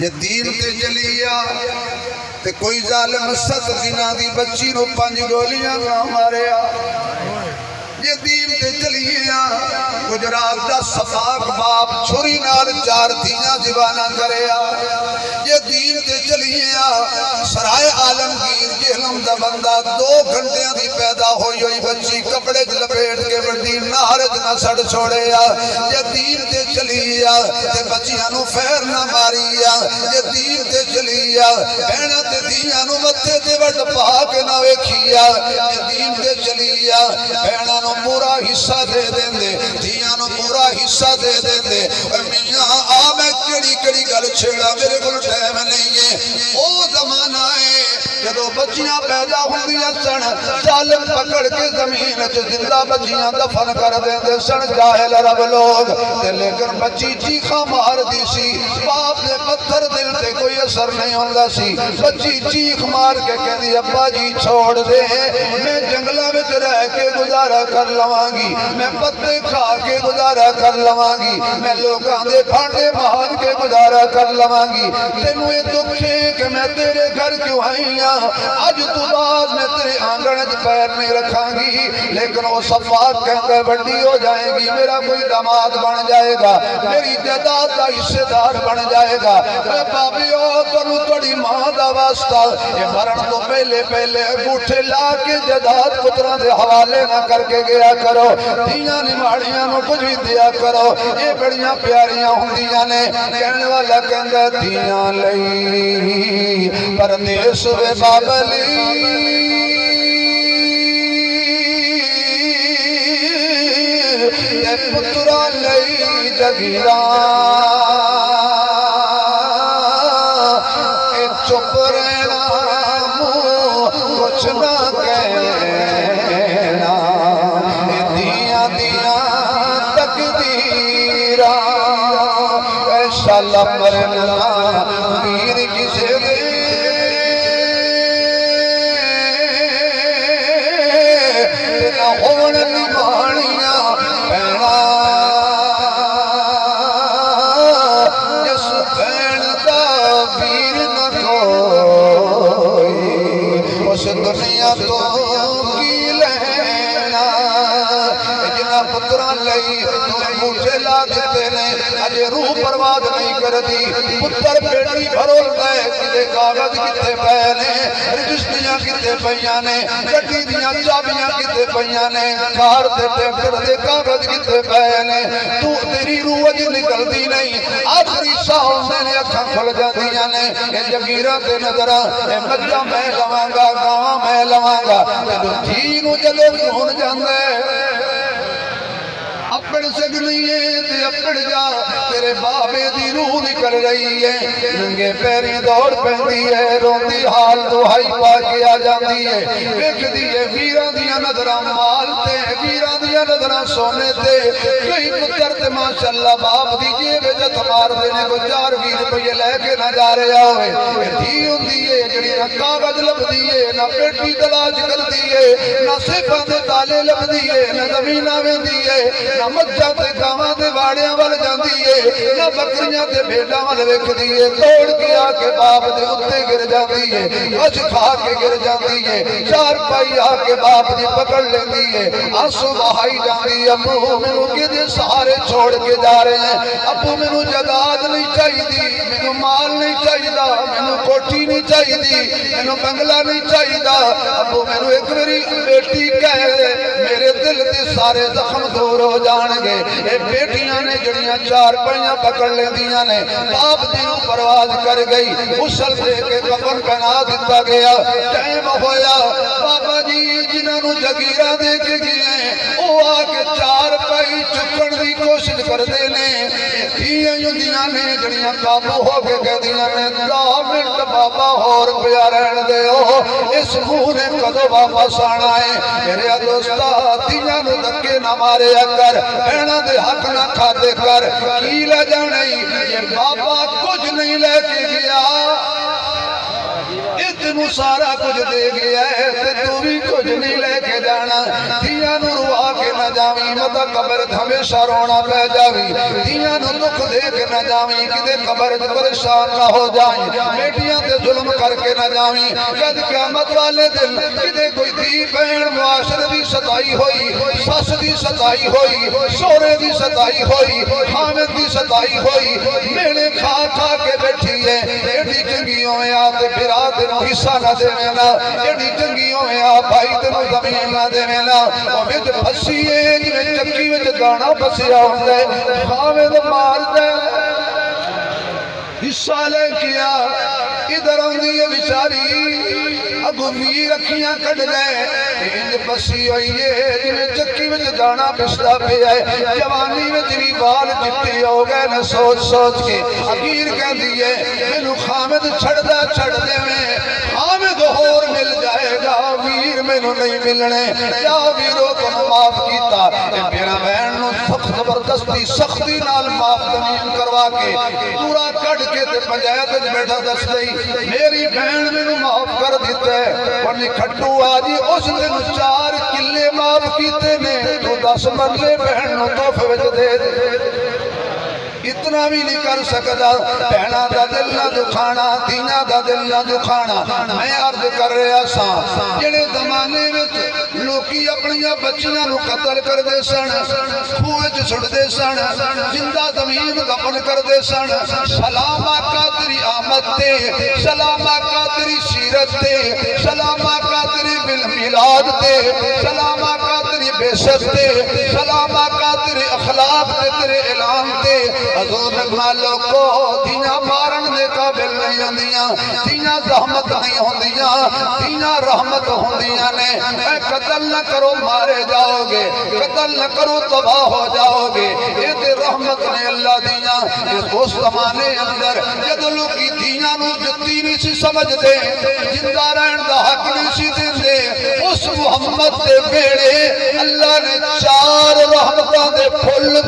یہ دین تے چلیا تے کوئی ظالم 7 دنوں دی بچی نو 5 گولیاں نہ ماریا یہ دین تے چلیا گجرات دا صفاق باپ چھری نال 4 دھیاں زبانہ کریا یہ دین تے چلیا سرائے عالمگیر جہلم دا بندہ 2 گھنٹیاں دی پیدا ہوئی بچی کپڑے لپیٹ کے بڑی نہرج نہ سڑ چھوڑیا یہ دین تے چلیا تے بچیاں نو فیر نہ ماریا یہ دین تے چلیا بہنا تے دیاں نو متے تے وڈ پاک نہ ویکھیا یہ دین تے چلیا بہنا نو پورا حصہ دے دیں دے دیاں نو پورا حصہ دے دیں دے میاں آ میں کڑی گل چھڑا میرے کو ٹائم نہیں ہے او زمانہ ہے جدو بچیاں پیدا ہوندیاں سن ظالم پکڑ کے زمین چ زندہ بچیاں دفن کر دیندے سن جاہل رب لوگ تے لیکن بچی چیخاں مار دی سی باپ دے پتھر دل تے کوئی اثر نہیں ہوندا سی بچی چیخ مار کے کہندی ابا جی چھوڑ دے میں جنگلاں وچ رہ کے گزارا کر لواں گی میں پتے کھا کے گزارا کر لواں گی میں لوکاں دے بھانڈے مار کے گزارا کر لواں گی تینوں یہ دکھ ہے کہ میں تیرے گھر کیوں آئی ہاں آج تو بعد میں تیرے آنگن پیر نہیں رکھاں گی لیکن وہ صفاق کہتے بڑی ہو جائے گی میرا کوئی داماد بن جائے گا میری جائیداد کا حصے دار بن جائے گا میں بابیو تنو تھوڑی ماں دا واسطہ یہ مرن تو پہلے انگوٹھے لا کے جائیداد پتراں دے حوالے نہ کر کے گیا کرو دیاں نماڑیاں نو کچھ بھی دیا کرو یہ بڑیاں پیاریاں ہوندیاں نے کہنے والا کہندہ دیاں لئی پردیس وے بابلی تے پترا لئی جگیران اے چپ رہنا منہ کچھ نہ کہنا اے دیاں تقدیران اے شالا مرنا ویر کسے دے ہون نمانیاں بہنا جس بہن دا ویر نہ کوئی اس دنیا تو کی لینا جنہ پتران لئی تو انگوٹھے لا دیتے نے اجے روح پرواد نہیں کر دی پتر بیٹی بھرول گئے کتے کاغذ کتے پہنے رجسٹریاں کتے پہیانے گٹی دیاں چابیاں کتے پہیانے کار دے ٹیکٹر دے کاغذ کتے پہنے تو تیری روح اج نکل دی نہیں آخری سال میں اکھاں کھل جاندیاں نے یہ جگیرہ تے نظرہ اے مجھا میں لواں گا گاواں میں لواں گا جدو تینوں جدو کون جاندے اپڑ سگ نہیں ہے تے اپڑ جا تیرے بابے دی روح نکل رہی ہے ننگے پیری دوڑ پہنی ہے روندی حال دہائی پا کے آ جاندی ہے ویکھ دیئے ویران دیاں نظران مال تے ویران دیاں نظران سونے تے کئی پتر تے ماشاءاللہ باپ دی جیب جت مار دینے کو 4 روپے لے کے نہ جا رہا ہوئے دھی ہوں دیئے جڑی نہ کاغذ لب دیئے نہ پیٹی تلاش کر دیئے نہ صفحہ دے تالے لب دیئے نہ زمینہ میں دیئے نہ مجھا تے گاواں دے واڑیاں وال جاندیے نہ بکریاں تے بھیڈاں وال ویکھ دیئے توڑ کے آ کے باپ دے اتے گر جاندیے کچھ کھا کے گر جاندیے 4 پائی آ کے باپ دی پکڑ لیندیے آنسو بہائی جاندی ابو مینوں کدے سہارے چھوڑ کے جا رہے ہیں ابو مینوں جائیداد نہیں چاہیے دی مینوں مال نہیں چاہیے دا مینوں کوٹھی نہیں چاہیے دی مینوں بنگلہ نہیں چاہیے دا ابو مینوں ایک میری بیٹی کہے میرے دل دے سارے زخم دور ہو جان گے اے بیٹیاں نے جڑیاں 4 پائیاں پکڑ لیندیاں نے باپ دیوں پرواز کر گئی غسل دے کے کفن پہنا دیتا گیا ٹائم ہویا بابا جی جنہاں نو جگیرہ دے کے گئے او آ کے 4 پائی چکن دی کوشش کر دینے دھیاں یوں نے جڑیاں قابو ہو کے کہہ دیاں نے 10 منٹ بابا اور پیا رہن دے ہو اس منہ نے کدو واپس آنا ہے میرے دوستا دھیاں نو دھکے نہ مارے کر بہنہ دے حق نہ کھا دے کر کی لے جانے یہ بابا کچھ نہیں لے کے گیا اتنو سارا کچھ دے گیا ہے تو بھی کچھ نہیں لے کے جانا دھیاں نو روا کے نہ جاویں جاویں متا قبر ہمیشہ رونا پہ جاویں دیاں نو دکھ دے کے نہ جاویں کدے قبر پریشان نہ ہو جائیں بیٹیاں تے ظلم کر کے نہ جاویں کد قیامت والے دن کدے کوئی دی بہن معاشرے دی ستائی ہوئی سس دی ستائی ہوئی سورے دی ستائی ہوئی خامد دی ستائی ہوئی مینے کھا کھا کے بیٹھی ہے ایڈی چنگیوں میں آتے پھر آتے نو حصہ نہ دے مینا ایڈی چنگیوں میں آ بھائی تنو زمین نہ دے مینا اور وچ پھسی ہے جنہیں چکی وچ دانا پھسیا ہوتا ہے خامد مار دے حصہ لے کیا ادھر آندھی ہے بیچاری اگو میر اکھیاں کٹ گئے انج پسی ہوئی ہے جنہیں چکی وچ دانا پسدا پہ ہے جوانی میں جنی بال چٹی ہو گئے نہ سوچ سوچ کے اخیر کہہ دیئے مینو خامد چھڑ دے میں خامد اور مل جائے گا ویر مینو نہیں ملنے یا ویرو کو معاف کیتا میرا بہن نو سخت زبردستی سختی نال معاف تمیم کروا کے پورا کٹ کے تے پنجایت وچ بیٹھا دس دئی میری بہن مینو معاف کر دیتا ہے ورنہ کھٹو آجی اس دن 4 کلے معاف کیتے نے تو 10 مرلے بہن نو تحفے وچ دے دے اتنا بھی نہیں کر سکتا بہنا دا دل نہ دکھانا دینا دا دل نہ دکھانا میں عرض کر رہا سا جڑے زمانے وچ لوکی اپنیاں بچیاں نو قتل کر دے سن کھوئے چ چھڑ دے سن زندہ زمین دفن کر دے سن سلام آقا تیری آمد تے سلام آقا تیری سیرت تے سلام آقا تیری بالمیلاد تے سلام آقا تیری بیست تے سلام آقا تیری اخلاق تے تیرے اعلان تے حضور مالو کو دینا مارن دے قابل نہیں ہوندیاں دینا زحمت نہیں ہوندیاں دینا رحمت ہوندیاں نے اے قتل نہ کرو مارے جاؤ گے قتل نہ کرو تباہ ہو جاؤ گے یہ تے رحمت نے اللہ دینا اس زمانے اندر جد لوگ کی دینا نو جتی نہیں سی سمجھ دے زندہ رہن دا حق نہیں سی دن دے اس محمد دے بیڑے اللہ نے 4 رحمتاں دے پھل